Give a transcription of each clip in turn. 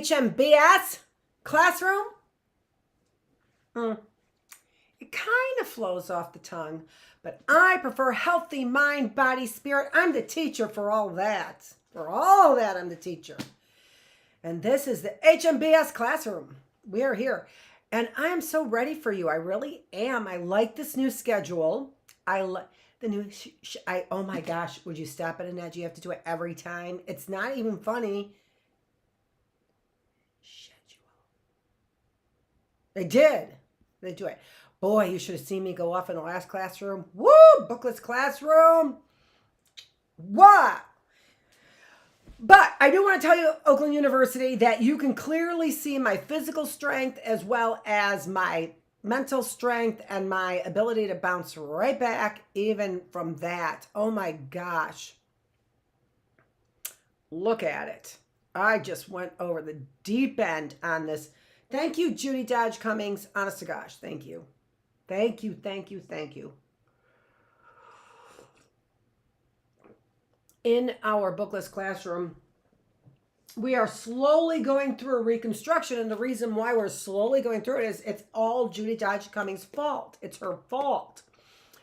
HMBS classroom? It kind of flows off the tongue, but I prefer healthy mind, body, spirit. I'm the teacher for all that. For all that, I'm the teacher. And this is the HMBS classroom. We are here. And I am so ready for you. I really am. I like this new schedule. I like the new, oh my gosh, would you stop it, Annette? You have to do it every time. It's not even funny. Schedule. They did. They do it. Boy, you should have seen me go off in the last classroom. Woo! Bookless classroom. What? But I do want to tell you, Oakland University, that you can clearly see my physical strength as well as my mental strength and my ability to bounce right back even from that. Oh my gosh. Look at it. I just went over the deep end on this. Thank you, Judy Cummings. Honest to gosh, thank you. Thank you, thank you, thank you. In our Bookless classroom, we are slowly going through a reconstruction, and the reason why we're slowly going through it is it's all Judy Cummings' fault. It's her fault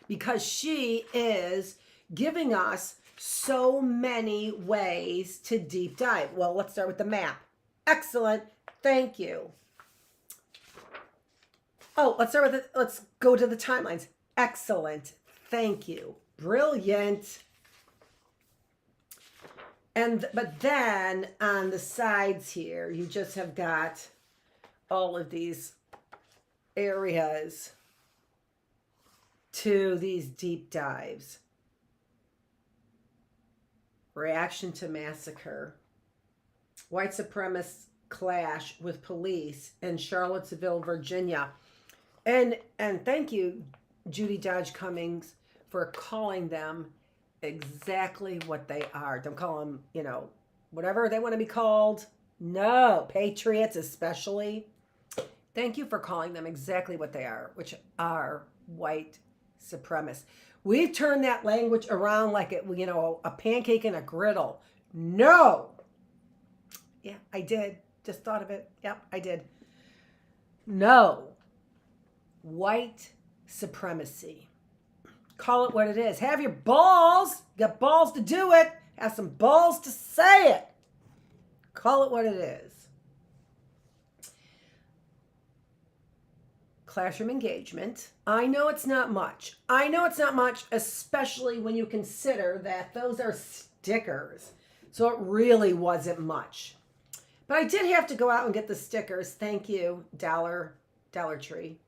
because she is giving us so many ways to deep dive. Well, let's start with the map. Excellent. Thank you. Oh, let's go to the timelines. Excellent. Thank you. Brilliant. But then on the sides here, you just have got all of these areas to these deep dives. Reaction to massacre. White supremacist clash with police in Charlottesville, Virginia. And thank you, Judy Cummings, for calling them exactly what they are. Don't call them, whatever they want to be called. No, patriots especially. Thank you for calling them exactly what they are, which are white supremacists. We've turned that language around like it, a pancake in a griddle. No. Yeah, I did. Just thought of it. Yep, I did. No. White supremacy. Call it what it is. Have your balls. You got balls to do it. Have some balls to say it. Call it what it is. Classroom engagement. I know it's not much. I know it's not much, especially when you consider that those are stickers. So it really wasn't much. But I did have to go out and get the stickers. Thank you, Dollar Tree.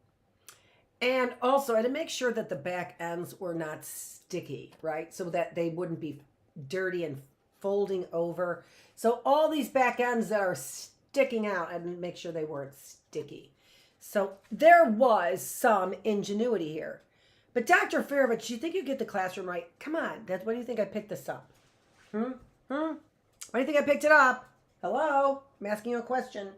And also, I had to make sure that the back ends were not sticky, right? So that they wouldn't be dirty and folding over. So all these back ends that are sticking out, I had to make sure they weren't sticky. So there was some ingenuity here. But Dr. Feravich, do you think you get the classroom right? Come on, why do you think I picked this up? Why do you think I picked it up? Hello? I'm asking you a question.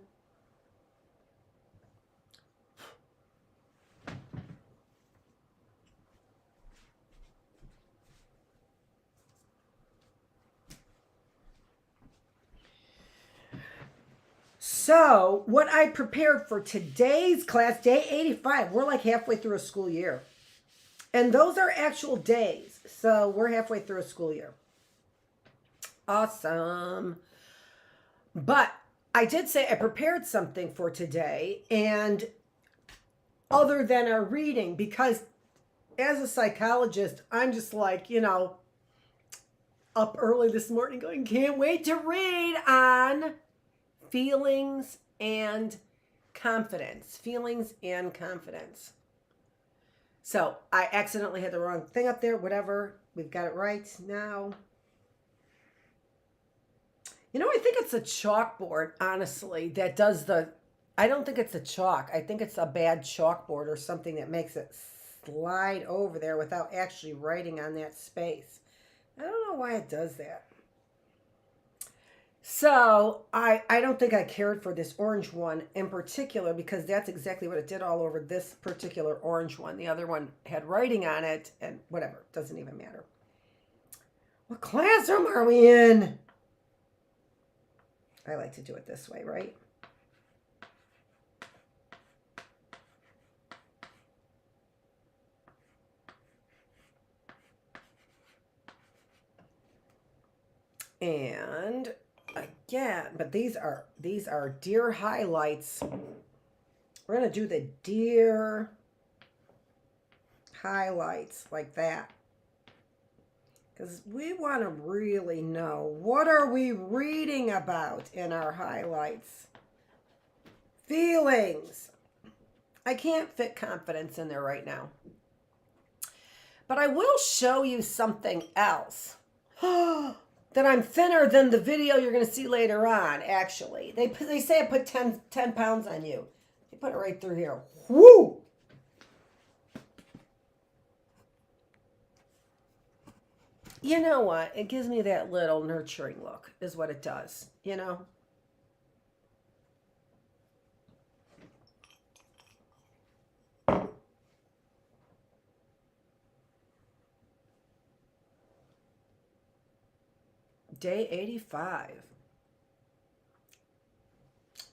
So what I prepared for today's class, day 85, we're like halfway through a school year. And those are actual days. So we're halfway through a school year. Awesome. But I did say I prepared something for today, and other than our reading, because as a psychologist, I'm just like, up early this morning going, can't wait to read on feelings and confidence. Feelings and confidence. So I accidentally had the wrong thing up there. Whatever. We've got it right now. I think it's a chalkboard, honestly, that does I don't think it's a chalk. I think it's a bad chalkboard or something that makes it slide over there without actually writing on that space. I don't know why it does that. So I don't think I cared for this orange one in particular because that's exactly what it did all over this particular orange one. The other one had writing on it and whatever. Doesn't even matter. What classroom are we in? I like to do it this way, right? And again, but these are deer highlights. We're going to do the deer highlights like that. Because we want to really know, what are we reading about in our highlights? Feelings. I can't fit confidence in there right now. But I will show you something else. That I'm thinner than the video you're going to see later on, actually. They say I put 10 pounds on you. They put it right through here. Woo! You know what? It gives me that little nurturing look, is what it does, you know? Day 85.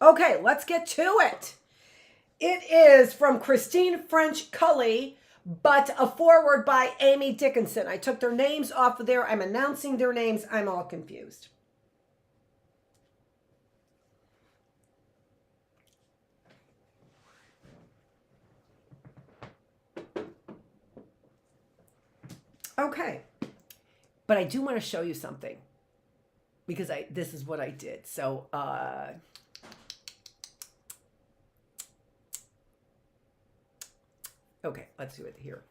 Okay, let's get to it. It is from Christine French Cully, but a foreword by Amy Dickinson. I took their names off of there. I'm announcing their names. I'm all confused. Okay, but I do want to show you something. Because this is what I did. So, okay, let's do it here.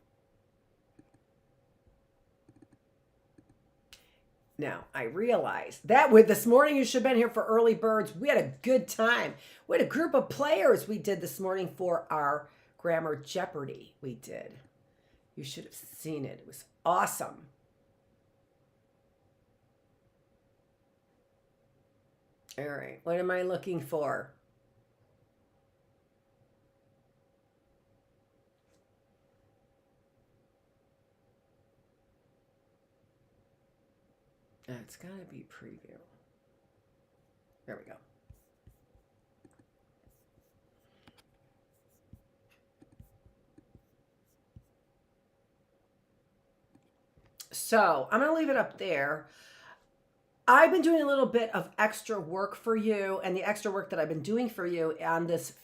Now, I realized that this morning you should have been here for early birds. We had a good time. We had a group of players we did this morning for our grammar Jeopardy. We did. You should have seen it. It was awesome. All right, what am I looking for? It's got to be preview. There we go. So I'm going to leave it up there. I've been doing a little bit of extra work for you, and the extra work that I've been doing for you on this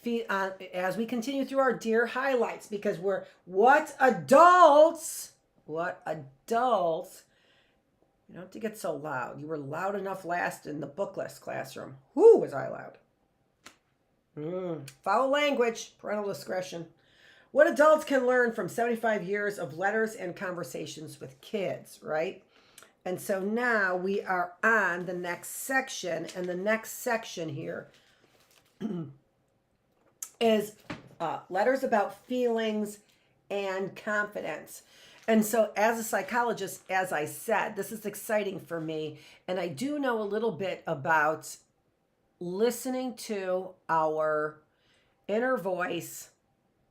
as we continue through our dear highlights, because what adults, you don't have to get so loud. You were loud enough last in the Bookless classroom. Whoo, was I loud. Foul language, parental discretion. What adults can learn from 75 years of letters and conversations with kids, right? And so now we are on the next section, and the next section here is letters about feelings and confidence. And so as a psychologist, as I said, this is exciting for me, and I do know a little bit about listening to our inner voice.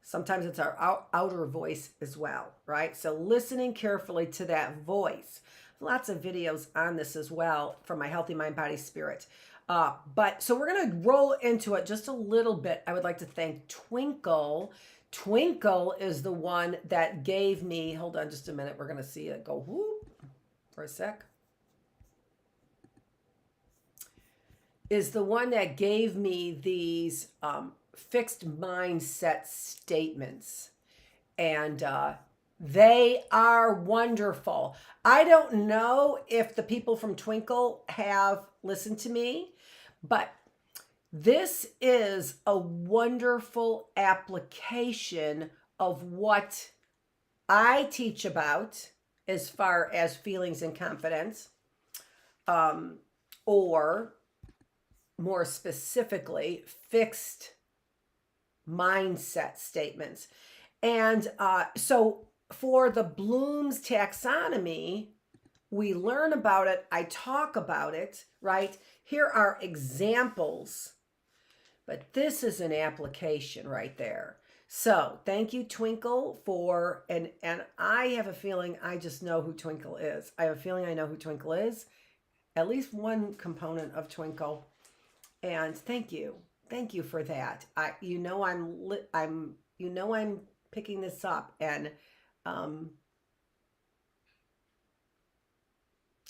Sometimes it's our outer voice as well, right? So listening carefully to that voice. Lots of videos on this as well from my Healthy Mind, Body, Spirit. But so we're going to roll into it just a little bit. I would like to thank Twinkle. Twinkle is the one that gave me, hold on just a minute. We're going to see it go whoop for a sec. Is the one that gave me these fixed mindset statements. And they are wonderful. I don't know if the people from Twinkle have listened to me, but this is a wonderful application of what I teach about as far as feelings and confidence, or more specifically, fixed mindset statements. And so for the Bloom's taxonomy, we learn about it. I talk about it, right? Here are examples, but this is an application right there. So thank you, Twinkle, for, and I have a feeling I just know who Twinkle is. I have a feeling I know who Twinkle is, at least one component of Twinkle. And thank you. Thank you for that. I'm picking this up, um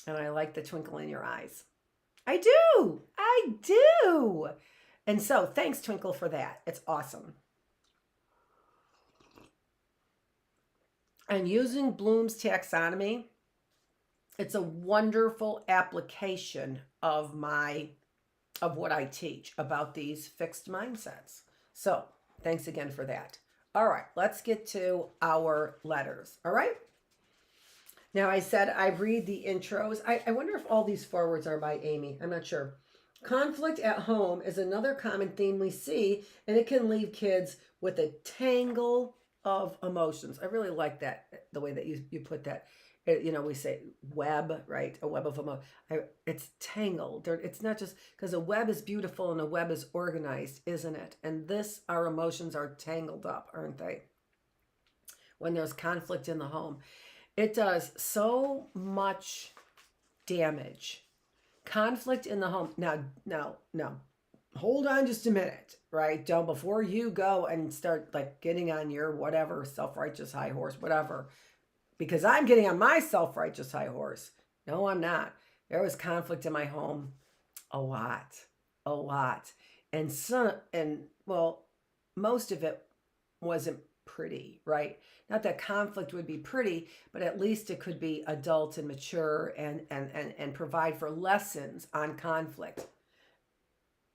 and I like the twinkle in your eyes. I do. I do. And so, thanks Twinkle for that. It's awesome. And using Bloom's taxonomy, it's a wonderful application of what I teach about these fixed mindsets. So, thanks again for that. All right, let's get to our letters. All right. Now, I said I read the intros. I wonder if all these forwards are by Amy. I'm not sure. Conflict at home is another common theme we see, and it can leave kids with a tangle of emotions. I really like that, the way that you put that. We say web, right? A web of emotion. It's tangled. It's not just because a web is beautiful and a web is organized, isn't it? And our emotions are tangled up, aren't they? When there's conflict in the home, it does so much damage. Conflict in the home. Now, hold on just a minute, right? Don't, before you go and start like getting on your whatever self-righteous high horse, whatever, because I'm getting on my self-righteous high horse. No, I'm not. There was conflict in my home a lot. And most of it wasn't pretty, right? Not that conflict would be pretty, but at least it could be adult and mature and provide for lessons on conflict.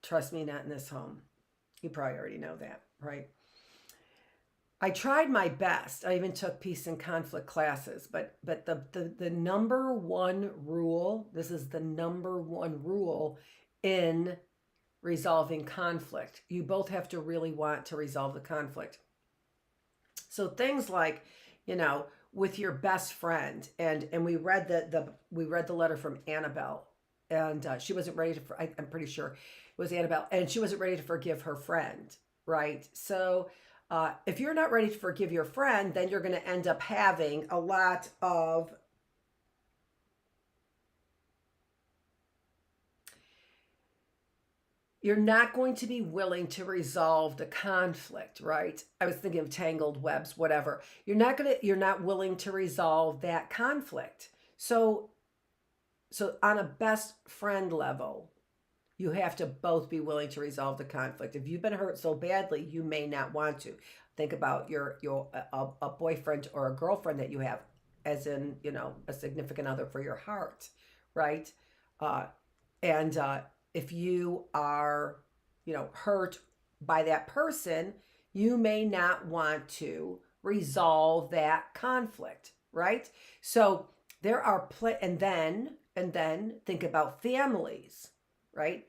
Trust me, not in this home. You probably already know that, right? I tried my best. I even took peace and conflict classes, but the number one rule, this is the number one rule in resolving conflict. You both have to really want to resolve the conflict. So things like, with your best friend, and we read the letter from Annabelle, and she wasn't ready to. I'm pretty sure it was Annabelle, and she wasn't ready to forgive her friend, right? So if you're not ready to forgive your friend, then you're going to end up having a lot of you're not going to be willing to resolve the conflict, right? I was thinking of tangled webs, whatever. You're not willing to resolve that conflict. So on a best friend level, you have to both be willing to resolve the conflict. If you've been hurt so badly, you may not want to. Think about a boyfriend or a girlfriend that you have, as in, a significant other for your heart, right? If you are, hurt by that person, you may not want to resolve that conflict, right? So there are and then think about families, right?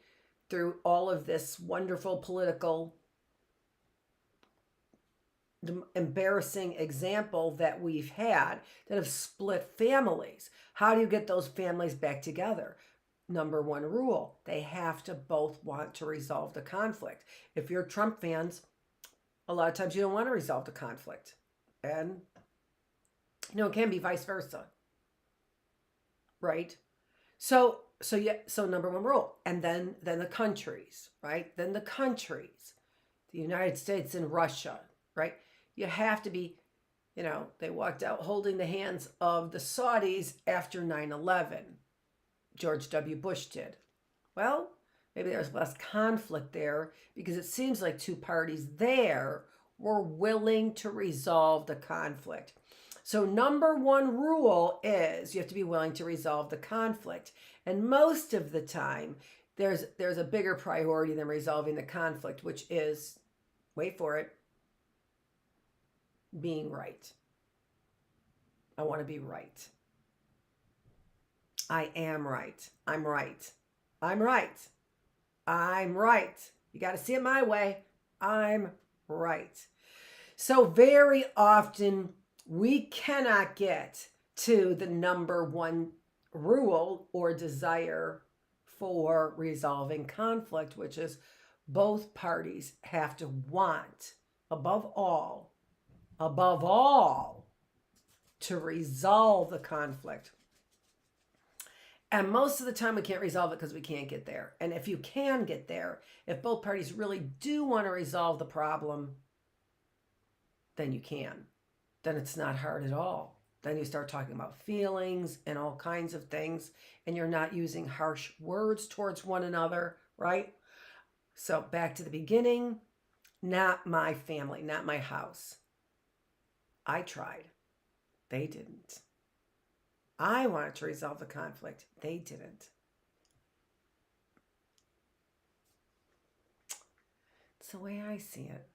Through all of this wonderful political embarrassing example that we've had that have split families. How do you get those families back together? Number one rule, they have to both want to resolve the conflict. If you're Trump fans, a lot of times you don't want to resolve the conflict. And, it can be vice versa. Right? So number one rule. And then the countries, right? Then the countries, the United States and Russia, right? You have to be, they walked out holding the hands of the Saudis after 9/11. George W. Bush did. Well, maybe there's less conflict there because it seems like two parties there were willing to resolve the conflict. So number one rule is you have to be willing to resolve the conflict. And most of the time, there's a bigger priority than resolving the conflict, which is, wait for it, being right. I want to be right. I am right. I'm right. I'm right. I'm right. You got to see it my way. I'm right. So very often we cannot get to the number one rule or desire for resolving conflict, which is both parties have to want, above all, to resolve the conflict. And most of the time we can't resolve it because we can't get there. And if you can get there, if both parties really do want to resolve the problem, then you can. Then it's not hard at all. Then you start talking about feelings and all kinds of things, and you're not using harsh words towards one another, right? So back to the beginning, not my family, not my house. I tried. They didn't. I wanted to resolve the conflict. They didn't. It's the way I see it.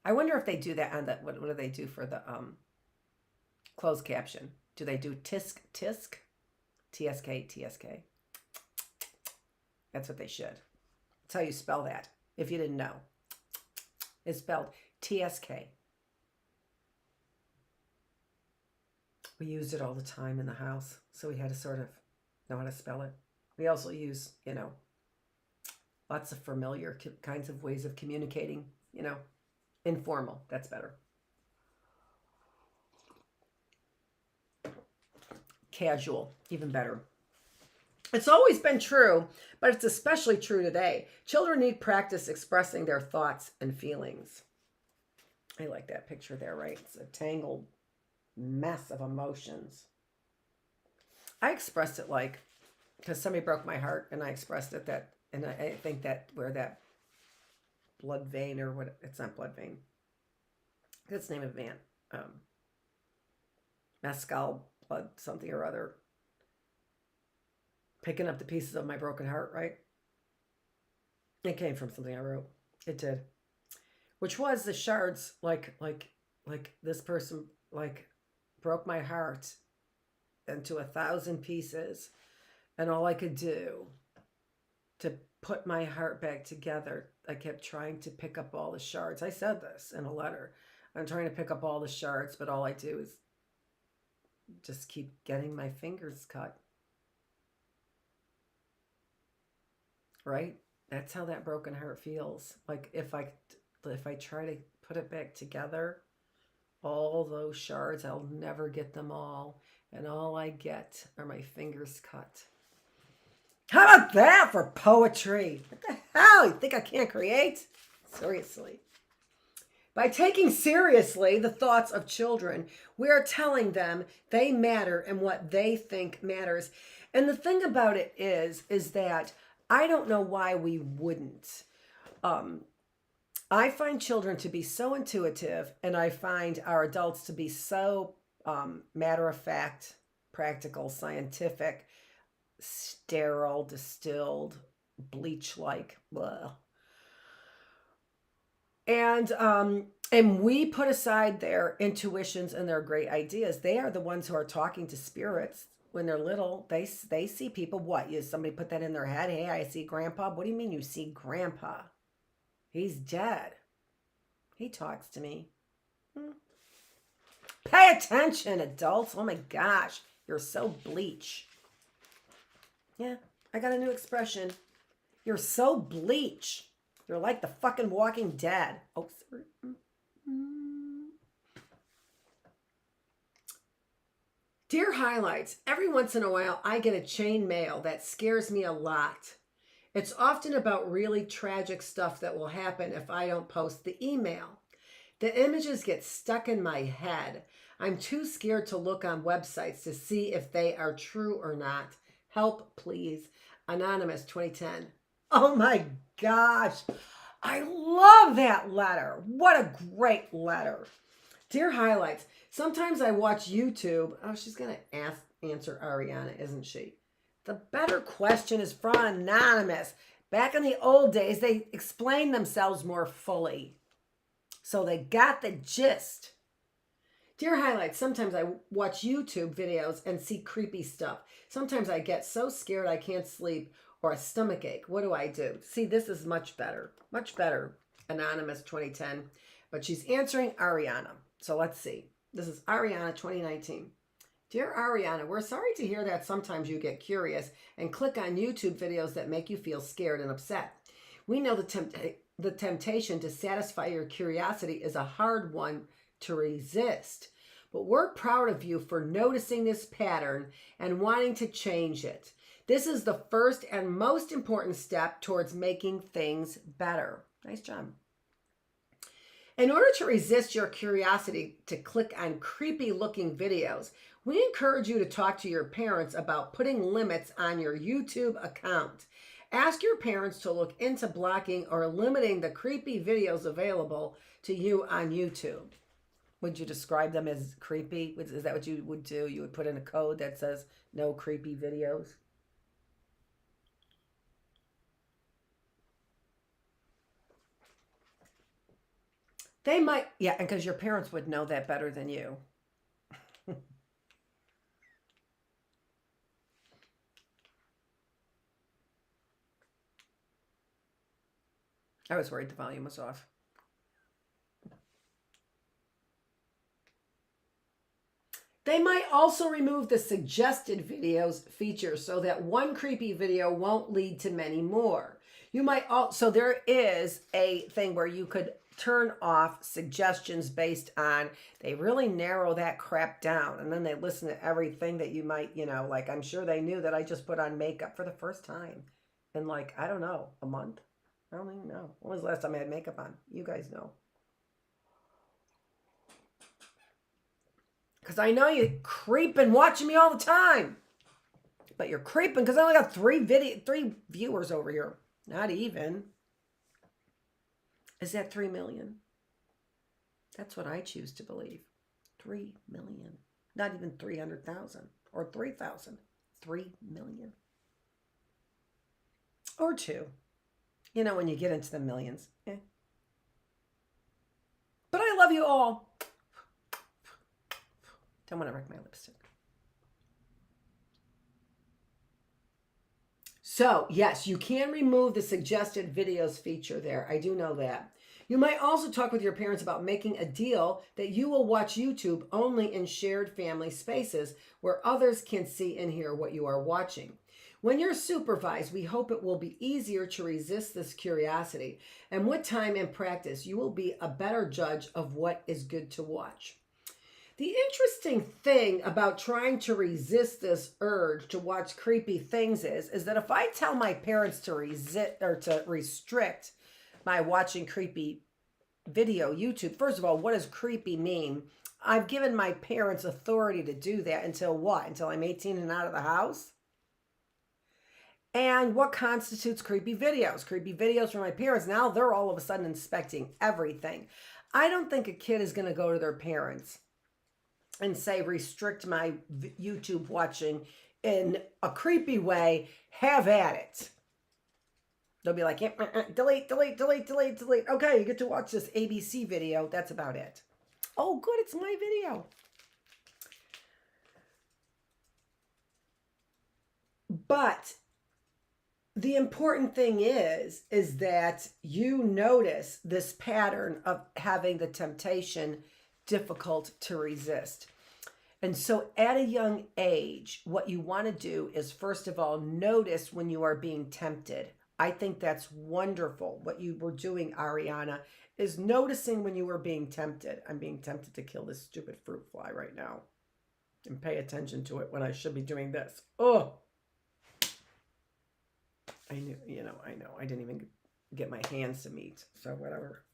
I wonder if they do that on the, what do they do for the closed caption? Do they do tisk, tisk? TSK, TSK. That's what they should. That's how you spell that, if you didn't know. It's spelled TSK. We used it all the time in the house, so we had to sort of know how to spell it. We also use, lots of familiar kinds of ways of communicating, informal. That's better. Casual, even better. It's always been true, but it's especially true today. Children need practice expressing their thoughts and feelings. I like that picture there, right? It's a tangled mess of emotions. I expressed it because somebody broke my heart, and I expressed it that, and I think that where that blood vein, or what, it's not blood vein. That's the name of the van. Mescal blood something or other. Picking up the pieces of my broken heart, right? It came from something I wrote. It did. Which was the shards, like this person, broke my heart into 1,000 pieces. And all I could do to put my heart back together, I kept trying to pick up all the shards. I said this in a letter. I'm trying to pick up all the shards, but all I do is just keep getting my fingers cut. Right? That's how that broken heart feels. Like if I try to put it back together, all those shards, I'll never get them all. And all I get are my fingers cut. How about that for poetry? What the hell? You think I can't create? Seriously. By taking seriously the thoughts of children, we are telling them they matter and what they think matters. And the thing about it is that I don't know why we wouldn't. I find children to be so intuitive, and I find our adults to be so matter-of-fact, practical, scientific, sterile, distilled, bleach-like. Blah. And we put aside their intuitions and their great ideas. They are the ones who are talking to spirits. When they're little, they see people. What? Somebody put that in their head? Hey, I see Grandpa. What do you mean you see Grandpa? He's dead. He talks to me. Pay attention, adults. Oh my gosh, you're so bleach. Yeah, I got a new expression. You're so bleach. You're like the fucking Walking Dead. Oh, sorry. Dear Highlights, every once in a while I get a chain mail that scares me a lot. It's often about really tragic stuff that will happen if I don't post the email. The images get stuck in my head. I'm too scared to look on websites to see if they are true or not. Help, please. Anonymous 2010. Oh my gosh. I love that letter. What a great letter. Dear Highlights, sometimes I watch YouTube. Oh, she's going to answer Ariana, isn't she? The better question is from Anonymous. Back in the old days, they explained themselves more fully. So they got the gist. Dear Highlights, sometimes I watch YouTube videos and see creepy stuff. Sometimes I get so scared I can't sleep or a stomach ache. What do I do? See, this is much better. Much better. Anonymous 2010. But she's answering Ariana. So let's see. This is Ariana 2019. Dear Ariana, we're sorry to hear that sometimes you get curious and click on YouTube videos that make you feel scared and upset. We know the temptation to satisfy your curiosity is a hard one to resist. but we're proud of you for noticing this pattern and wanting to change it. This is the first and most important step towards making things better. Nice job. In order to resist your curiosity to click on creepy looking videos, we encourage you to talk to your parents about putting limits on your YouTube account. Ask your parents to look into blocking or limiting the creepy videos available to you on YouTube. Would you describe them as creepy? Is that what you would do? You would put in a code that says no creepy videos? They might, yeah, and because your parents would know that better than you. I was worried the volume was off. They might also remove the suggested videos feature so that one creepy video won't lead to many more. You might also, there is a thing where you could turn off suggestions based on, they really narrow that crap down, and then they listen to everything that you might, like I'm sure they knew that I just put on makeup for the first time in like, I don't know, a month? I don't even know. When was the last time I had makeup on? You guys know. Because I know you're creeping watching me all the time. But you're creeping because I only got three viewers over here. Not even. Is that 3 million? That's what I choose to believe. 3 million. Not even 300,000 or 3,000. 3 million. Or 2. When you get into the millions. But I love you all. Don't want to wreck my lipstick. So, yes, you can remove the suggested videos feature there. I do know that. You might also talk with your parents about making a deal that you will watch YouTube only in shared family spaces where others can see and hear what you are watching. When you're supervised, we hope it will be easier to resist this curiosity. And with time and practice, you will be a better judge of what is good to watch. The interesting thing about trying to resist this urge to watch creepy things is that if I tell my parents to resist or to restrict my watching creepy video YouTube, first of all, what does creepy mean? I've given my parents authority to do that until what? Until I'm 18 and out of the house? And what constitutes creepy videos? Creepy videos from my parents, now they're all of a sudden inspecting everything. I don't think a kid is going to go to their parents and say, restrict my YouTube watching in a creepy way, have at it. They'll be like, delete, delete, delete, delete, delete. Okay, you get to watch this ABC video. That's about it. Oh, good, it's my video. But the important thing is that you notice this pattern of having the temptation difficult to resist. And so at a young age, what you want to do is, first of all, notice when you are being tempted. I think that's wonderful. What you were doing, Ariana, is noticing when you were being tempted. I'm being tempted to kill this stupid fruit fly right now and pay attention to it when I should be doing this. Oh, I knew, I know. I didn't even get my hands to meet, so whatever.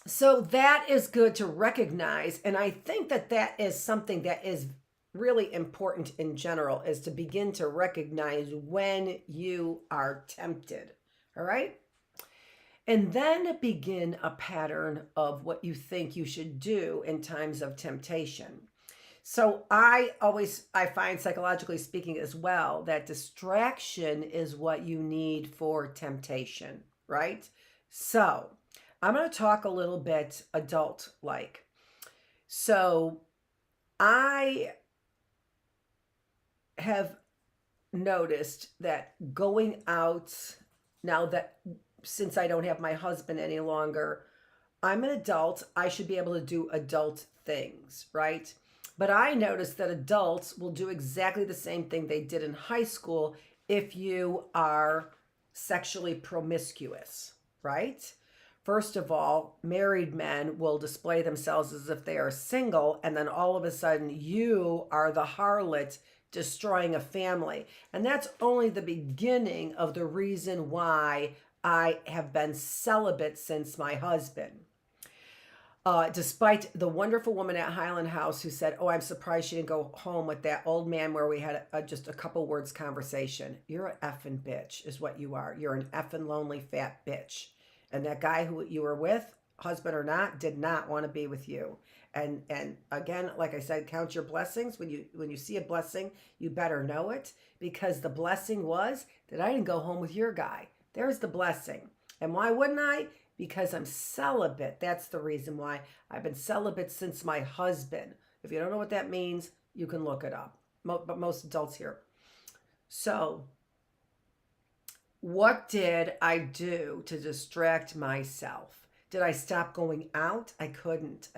So that is good to recognize, and I think that is something that is really important in general, is to begin to recognize when you are tempted, all right? And then begin a pattern of what you think you should do in times of temptation. So I find, psychologically speaking as well, that distraction is what you need for temptation, right? So I'm going to talk a little bit adult-like. So I have noticed that going out, now that since I don't have my husband any longer, I'm an adult, I should be able to do adult things, right? But I noticed that adults will do exactly the same thing they did in high school if you are sexually promiscuous, right? First of all, married men will display themselves as if they are single, and then all of a sudden you are the harlot destroying a family. And that's only the beginning of the reason why I have been celibate since my husband. Despite the wonderful woman at Highland House who said, "Oh, I'm surprised she didn't go home with that old man where we had just a couple words conversation." You're an effing bitch is what you are. You're an effing lonely fat bitch. And that guy who you were with, husband or not, did not want to be with you. And again, like I said, count your blessings. When you see a blessing, you better know it, because the blessing was that I didn't go home with your guy. There's the blessing. And why wouldn't I? Because I'm celibate. That's the reason why. I've been celibate since my husband. If you don't know what that means, you can look it up. But most adults here. So, what did I do to distract myself? Did I stop going out? I couldn't.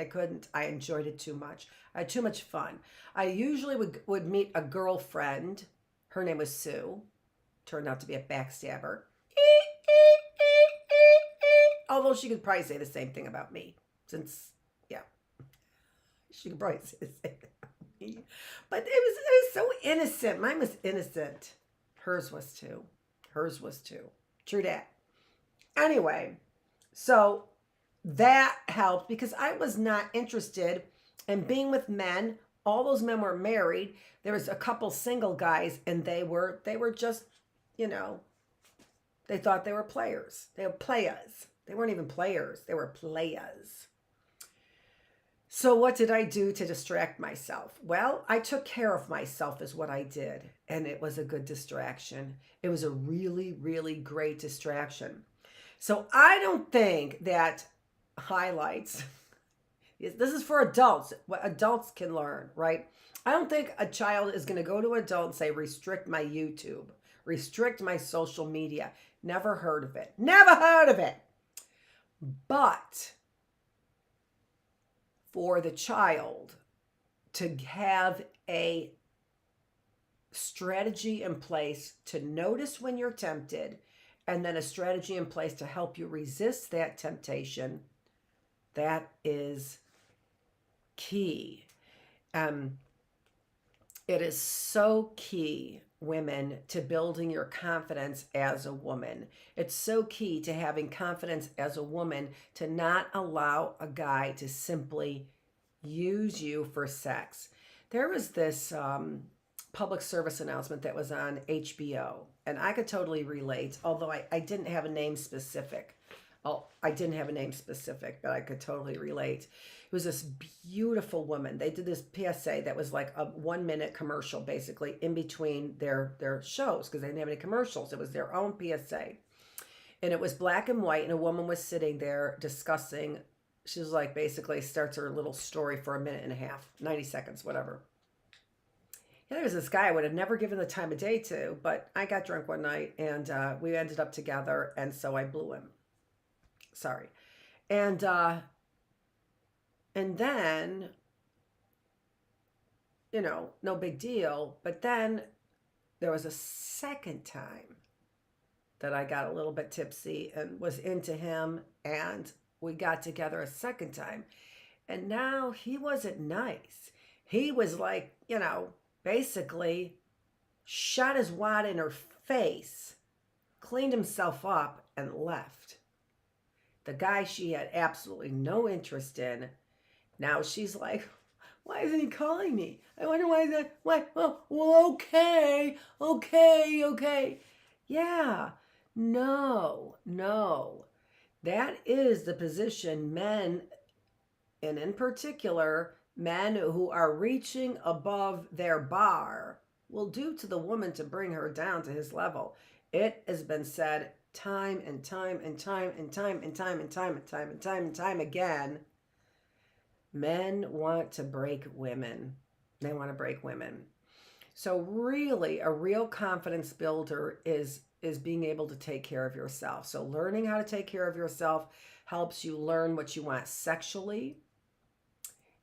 I enjoyed it too much. I had too much fun. I usually would meet a girlfriend. Her name was Sue. Turned out to be a backstabber. Although she could probably say the same thing about me, since, yeah, she could probably say the same thing about me. But it was so innocent. Mine was innocent. Hers was too. True that. Anyway, so that helped because I was not interested in being with men. All those men were married. There was a couple single guys, and they were just, they thought they were players. They were players. They weren't even players. They were players. So what did I do to distract myself? Well, I took care of myself is what I did. And it was a good distraction. It was a really, really great distraction. So I don't think that highlights, this is for adults, what adults can learn, right? I don't think a child is going to go to an adult and say, restrict my YouTube, restrict my social media. Never heard of it. Never heard of it. But for the child to have a strategy in place to notice when you're tempted, and then a strategy in place to help you resist that temptation, that is key. It is so key, women, to building your confidence as a woman. It's so key to having confidence as a woman to not allow a guy to simply use you for sex. There was this public service announcement that was on HBO, and I could totally relate, although I didn't have a name specific. I didn't have a name specific, but I could totally relate. It was this beautiful woman. They did this PSA that was like a 1-minute commercial, basically, in between their shows, because they didn't have any commercials. It was their own PSA. And it was black and white, and a woman was sitting there discussing. She was like, basically starts her little story for 1.5 minutes, 90 seconds, whatever. Yeah, there was this guy I would have never given the time of day to, but I got drunk one night, and we ended up together, and so I blew him. Sorry. And then, no big deal. But then there was a second time that I got a little bit tipsy and was into him, and we got together a second time. And now he wasn't nice. He was like, basically shot his wad in her face, cleaned himself up, and left. The guy she had absolutely no interest in. Now she's like, why isn't he calling me? I wonder why that. Why? Oh, well, okay. Yeah, no. That is the position men, and in particular, men who are reaching above their bar, will do to the woman to bring her down to his level. It has been said time and time again. Men want to break women. They want to break women. So really, a real confidence builder is being able to take care of yourself. So learning how to take care of yourself helps you learn what you want sexually.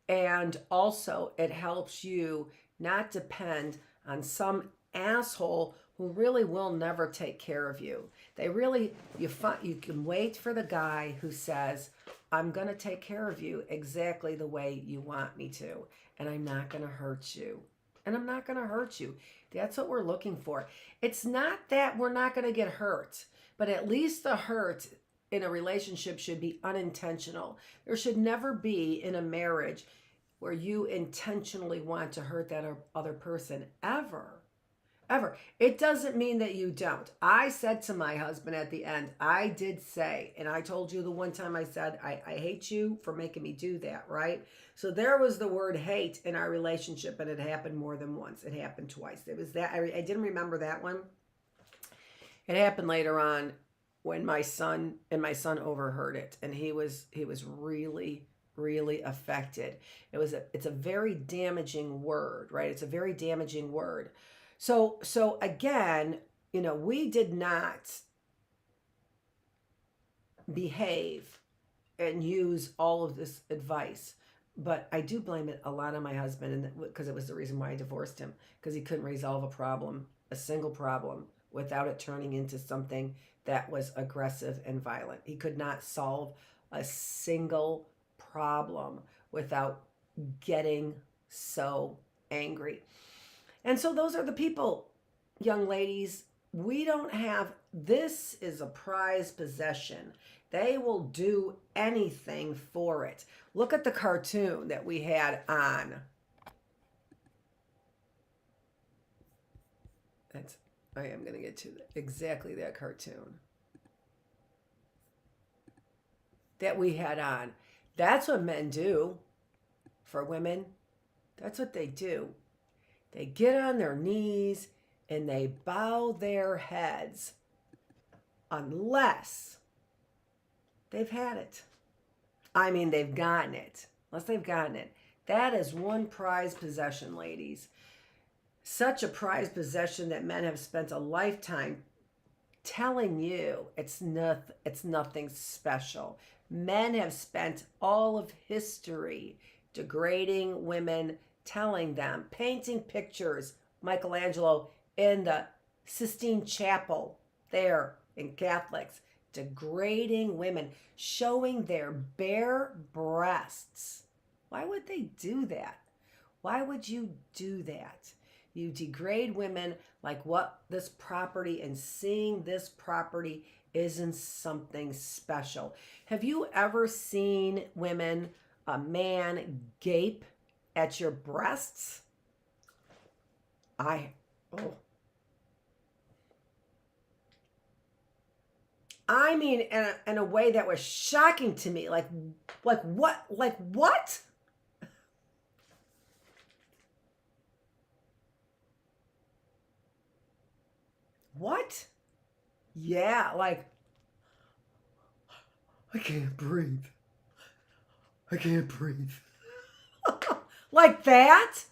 And also it helps you not depend on some asshole who really will never take care of you. They really, you can wait for the guy who says, I'm going to take care of you exactly the way you want me to, and I'm not going to hurt you. And I'm not going to hurt you. That's what we're looking for. It's not that we're not going to get hurt, but at least the hurt in a relationship should be unintentional. There should never be in a marriage where you intentionally want to hurt that other person, ever. Ever. It doesn't mean that you don't. I said to my husband at the end, I did say, and I told you the one time I said, I hate you for making me do that, right? So there was the word hate in our relationship, and it happened more than once. It happened twice. It was that, I didn't remember that one. It happened later on when my son overheard it, and he was really, really affected. It's a very damaging word, right? It's a very damaging word. So again, we did not behave and use all of this advice, but I do blame it a lot on my husband, because it was the reason why I divorced him, because he couldn't resolve a single problem, without it turning into something that was aggressive and violent. He could not solve a single problem without getting so angry. And so those are the people, young ladies. We don't have, this is a prized possession. They will do anything for it. Look at the cartoon that we had on. I am going to get to exactly that cartoon that we had on. That's what men do for women. That's what they do. They get on their knees and they bow their heads unless they've had it. I mean, they've gotten it. Unless they've gotten it. That is one prized possession, ladies. Such a prized possession that men have spent a lifetime telling you it's nothing special. Men have spent all of history degrading women, telling them, painting pictures, Michelangelo in the Sistine Chapel there in Catholics, degrading women, showing their bare breasts. Why would they do that? Why would you do that? You degrade women like what this property, and seeing this property isn't something special. Have you ever seen women, a man gape at your breasts? I mean, in a way that was shocking to me. Like what? Like what? What? Yeah, like, I can't breathe. I can't breathe. Like that?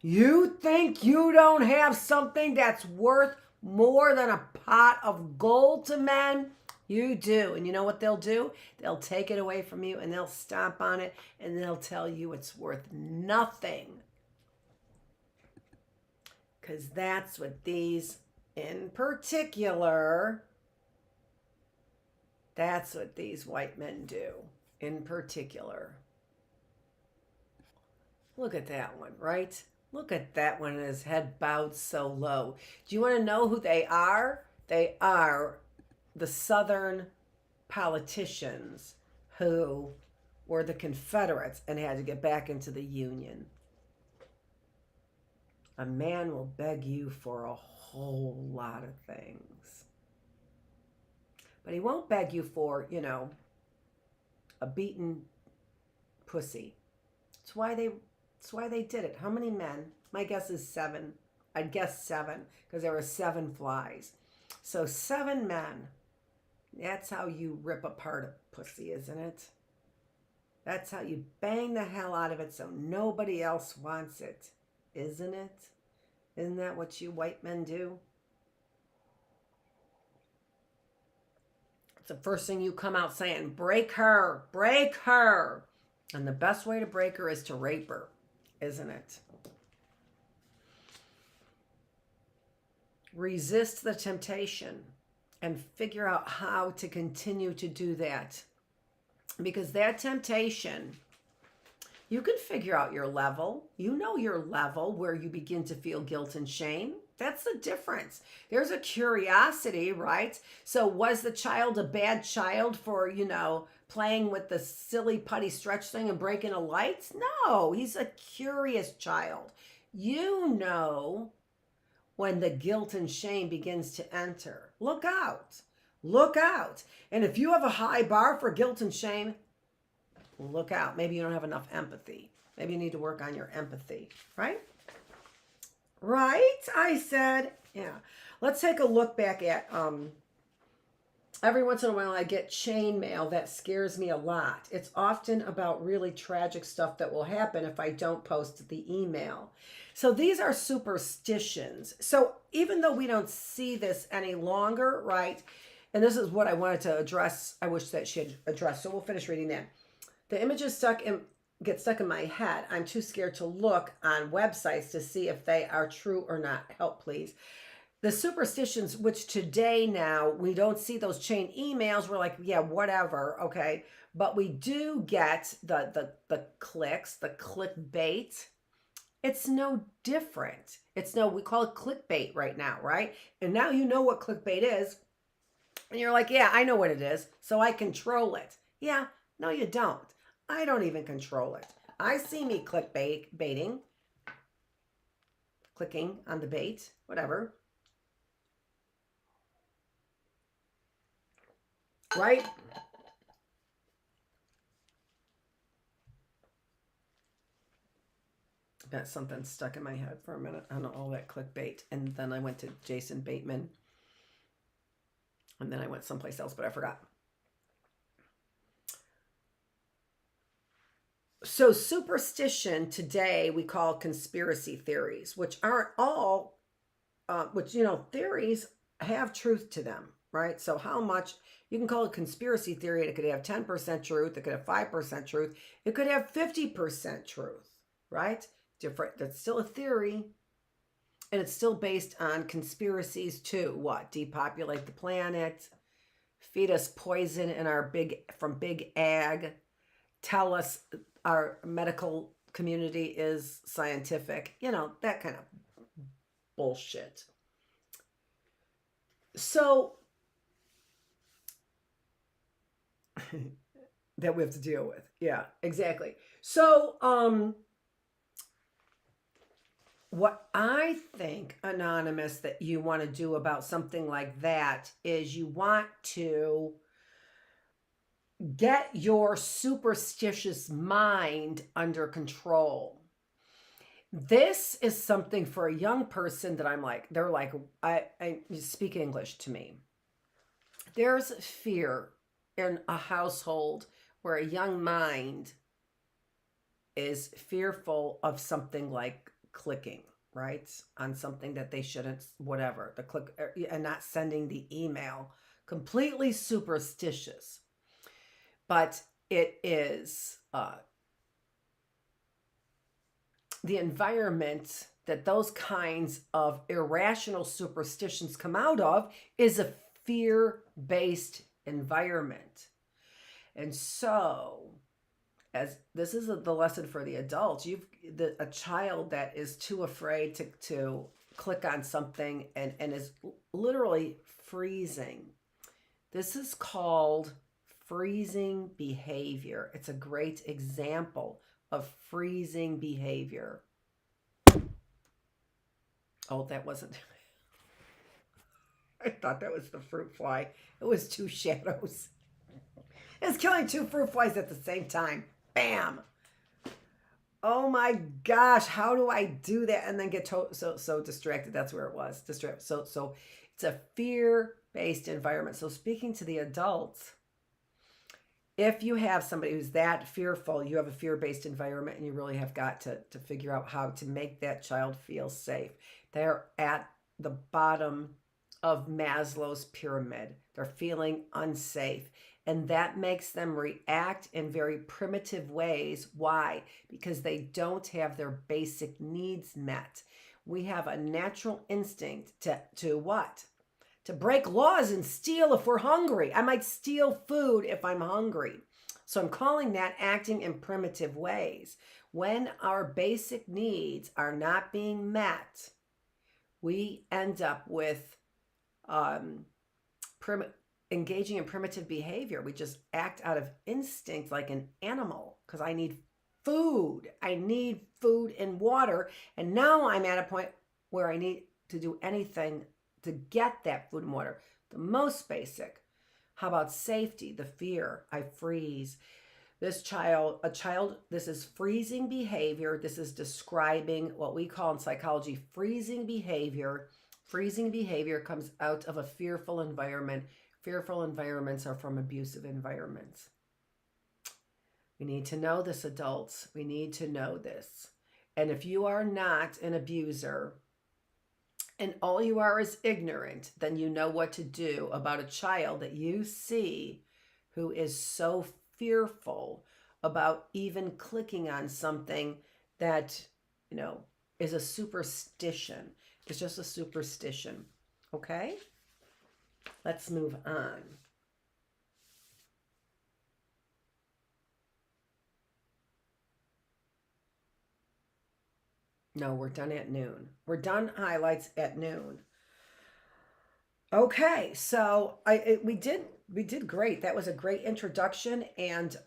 You think you don't have something that's worth more than a pot of gold to men? You do. And you know what they'll do? They'll take it away from you, and they'll stomp on it, and they'll tell you it's worth nothing. Because that's what these, in particular, that's what these white men do, in particular. Look at that one, right? Look at that one, his head bowed so low. Do you want to know who they are? They are the Southern politicians who were the Confederates and had to get back into the Union. A man will beg you for a whole lot of things. But he won't beg you for, a beaten pussy. That's why they did it. How many men? My guess is 7. I'd guess 7, because there were 7 flies. So 7 men. That's how you rip apart a pussy, isn't it? That's how you bang the hell out of it so nobody else wants it, isn't it? Isn't that what you white men do? It's the first thing you come out saying, break her, break her. And the best way to break her is to rape her, isn't it? resist the temptation and figure out how to continue to do that. Because that temptation, you can figure out your level. You know your level where you begin to feel guilt and shame. That's the difference. There's a curiosity, right? So was the child a bad child for, playing with the silly putty stretch thing and breaking the lights? No, he's a curious child. You know when the guilt and shame begins to enter. Look out. Look out. And if you have a high bar for guilt and shame, look out. Maybe you don't have enough empathy. Maybe you need to work on your empathy, right? Right? I said, yeah. Let's take a look back at, every once in a while I get chain mail that scares me a lot. It's often about really tragic stuff that will happen if I don't post the email. So these are superstitions. So even though we don't see this any longer, right? And this is what I wanted to address. I wish that she had addressed. So we'll finish reading that. The images get stuck in my head. I'm too scared to look on websites to see if they are true or not. Help, please. The superstitions, which today now, we don't see those chain emails. We're like, yeah, whatever, okay? But we do get the clicks, the clickbait. It's no different. We call it clickbait right now, right? And now you know what clickbait is. And you're like, yeah, I know what it is, so I control it. Yeah, no, you don't. I don't even control it. I see me clickbaiting, clicking on the bait, whatever. Right? Got something stuck in my head for a minute on all that clickbait. And then I went to Jason Bateman. And then I went someplace else, but I forgot. So superstition today we call conspiracy theories, which aren't all, theories have truth to them, right? So how much, you can call it conspiracy theory, and it could have 10% truth, it could have 5% truth, it could have 50% truth, right? Different, that's still a theory. And it's still based on conspiracies to what? Depopulate the planet, feed us poison in from big ag, tell us our medical community is scientific, that kind of bullshit. So that we have to deal with. Yeah, exactly. So, what I think, Anonymous, that you want to do about something like that is you want to get your superstitious mind under control. This is something for a young person that they're like, I speak English to me. There's fear in a household where a young mind is fearful of something like clicking, right? On something that they shouldn't, whatever, the click, and not sending the email. Completely superstitious. But it is the environment that those kinds of irrational superstitions come out of is a fear-based environment. And so, as this is the lesson for the adults, a child that is too afraid to click on something and is literally freezing. This is called freezing behavior. It's a great example of freezing behavior. Oh, that wasn't. I thought that was the fruit fly. It was two shadows. It was killing two fruit flies at the same time. Bam. Oh my gosh, how do I do that and then get so distracted? That's where it was. So it's a fear-based environment. So speaking to the adults, if you have somebody who's that fearful, you have a fear-based environment, and you really have got to figure out how to make that child feel safe. They're at the bottom of Maslow's pyramid. They're feeling unsafe. And that makes them react in very primitive ways. Why? Because they don't have their basic needs met. We have a natural instinct to what? To break laws and steal if we're hungry. I might steal food if I'm hungry. So I'm calling that acting in primitive ways. When our basic needs are not being met, we end up with engaging in primitive behavior. We just act out of instinct like an animal because I need food. I need food and water. And now I'm at a point where I need to do anything to get that food and water. The most basic. How about safety? The fear. I freeze. This is freezing behavior. This is describing what we call in psychology freezing behavior. Freezing behavior comes out of a fearful environment. Fearful environments are from abusive environments. We need to know this, adults. We need to know this. And if you are not an abuser and all you are is ignorant, then you know what to do about a child that you see who is so fearful about even clicking on something that, is a superstition. It's just a superstition. Okay? Let's move on. No, we're done at noon. We're done highlights at noon. Okay, so we did great. That was a great introduction, and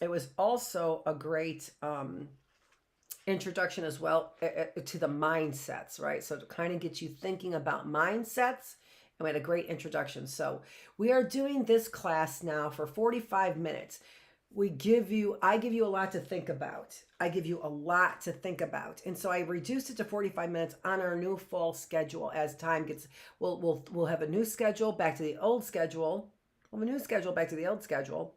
it was also a great introduction as well to the mindsets, right? So to kind of get you thinking about mindsets, and we had a great introduction. So we are doing this class now for 45 minutes. I give you a lot to think about. And so I reduced it to 45 minutes on our new fall schedule. As time gets, we'll have a new schedule back to the old schedule. We'll have a new schedule back to the old schedule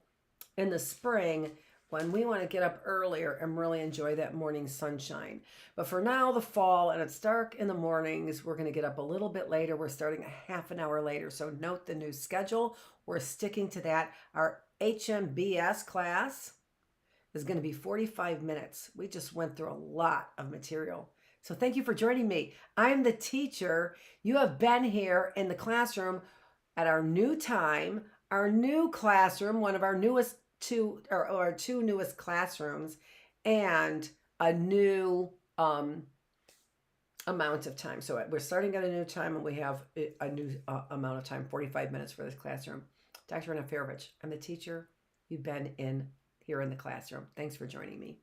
in the spring when we want to get up earlier and really enjoy that morning sunshine. But for now, the fall, and it's dark in the mornings, we're going to get up a little bit later. We're starting a half an hour later. So note the new schedule. We're sticking to that. Our HMBS class is going to be 45 minutes. We just went through a lot of material. So thank you for joining me. I'm the teacher. You have been here in the classroom at our new time, our new classroom, one of our newest two newest classrooms, and a new amount of time. So we're starting at a new time, and we have a new amount of time, 45 minutes for this classroom. Dr. Annette Feravich, I'm the teacher. You've been here in the classroom. Thanks for joining me.